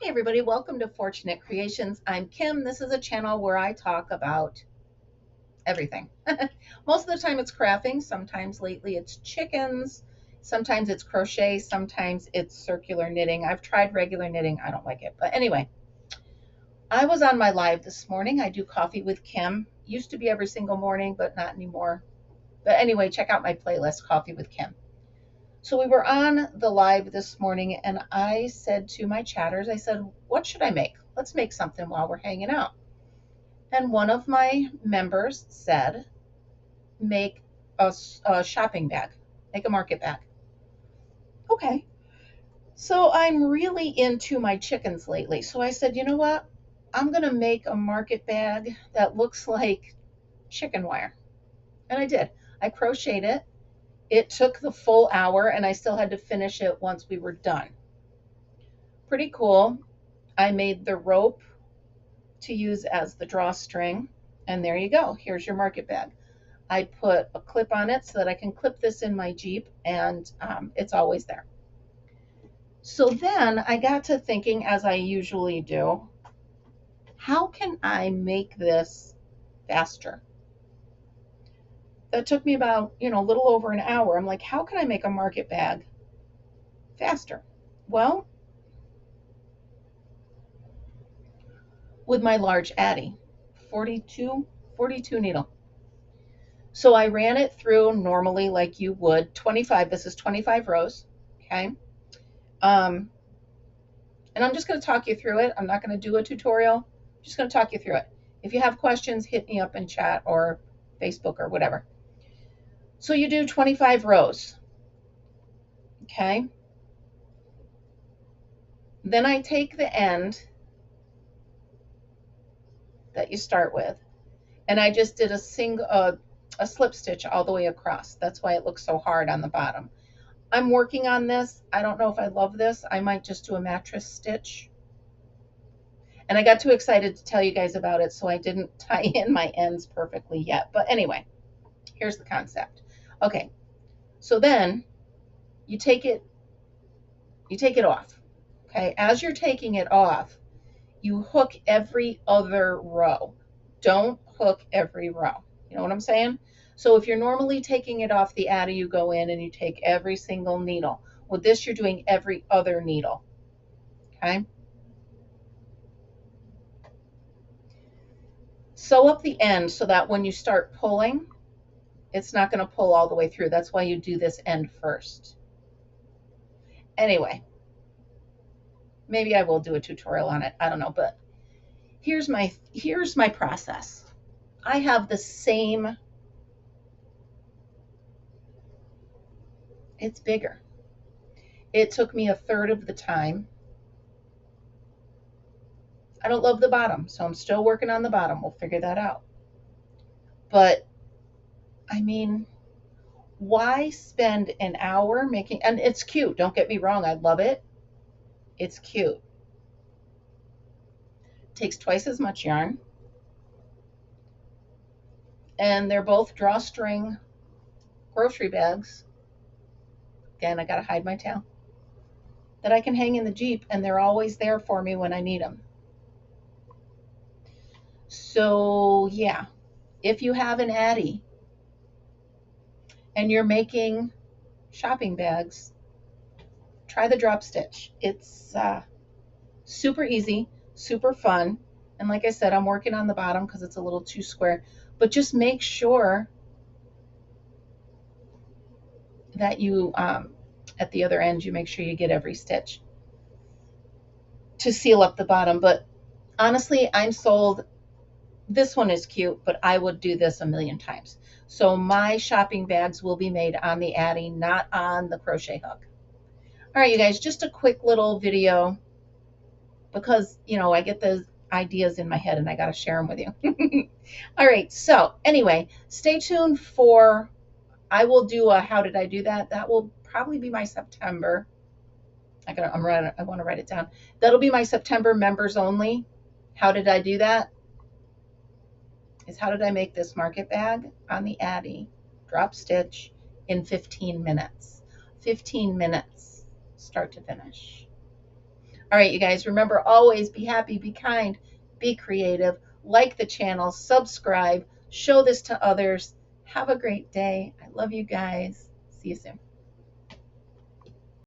Hey everybody, welcome to Fortunate Creations. I'm Kim. This is a channel where I talk about everything. Most of the time it's crafting, sometimes lately it's chickens, sometimes it's crochet, sometimes it's circular knitting. I've tried regular knitting, I don't like it. But anyway, I was on my live this morning. I do Coffee with Kim. Used to be every single morning, but not anymore. But anyway, check out my playlist, Coffee with Kim. So we were on the live this morning and I said to my chatters, I said, what should I make? Let's make something while we're hanging out. And one of my members said, make a shopping bag, make a market bag. Okay. So I'm really into my chickens lately. So I said, you know what? I'm going to make a market bag that looks like chicken wire. And I did. I crocheted it. It took the full hour and I still had to finish it once we were done. Pretty cool. I made the rope to use as the drawstring. And there you go. Here's your market bag. I put a clip on it so that I can clip this in my Jeep and it's always there. So then I got to thinking, as I usually do, how can I make this faster? That took me about, a little over an hour. I'm like, how can I make a market bag faster? Well, with my large Addi, 42 needle. So I ran it through normally like you would, 25, this is 25 rows, okay? And I'm just going to talk you through it. I'm not going to do a tutorial. I'm just going to talk you through it. If you have questions, hit me up in chat or Facebook or whatever. So you do 25 rows, okay? Then I take the end that you start with, and I just did a slip stitch all the way across. That's why it looks so hard on the bottom. I'm working on this. I don't know if I love this. I might just do a mattress stitch. And I got too excited to tell you guys about it, so I didn't tie in my ends perfectly yet. But anyway, here's the concept. Okay, so then you take it off. Okay, as you're taking it off, you hook every other row. Don't hook every row. You know what I'm saying? So if you're normally taking it off the Addi, you go in and you take every single needle. With this, you're doing every other needle. Okay? Sew up the end so that when you start pulling, it's not going to pull all the way through. That's why you do this end first. Anyway, maybe I will do a tutorial on it. I don't know, but here's my process. I have the same, it's bigger. It took me a third of the time. I don't love the bottom, so I'm still working on the bottom. We'll figure that out. But I mean, why spend an hour making, and it's cute, don't get me wrong, I love it. It's cute. It takes twice as much yarn. And they're both drawstring grocery bags. Again, I gotta hide my tail. That I can hang in the Jeep, and they're always there for me when I need them. So yeah, if you have an Addi and you're making shopping bags, try the drop stitch. It's super easy, super fun. And like I said, I'm working on the bottom because it's a little too square. But just make sure that you, at the other end, you make sure you get every stitch to seal up the bottom. But honestly, I'm sold. This one is cute, but I would do this a million times. So my shopping bags will be made on the Addi, not on the crochet hook. All right, you guys, just a quick little video because, I get the ideas in my head and I got to share them with you. All right, so anyway, stay tuned for, I will do a how did I do that? That will probably be my September. I want to write it down. That'll be my September members only. How did I do that? Is how did I make this market bag on the Addi, drop stitch in 15 minutes. 15 minutes, start to finish. All right, you guys, remember always be happy, be kind, be creative, like the channel, subscribe, show this to others. Have a great day. I love you guys. See you soon.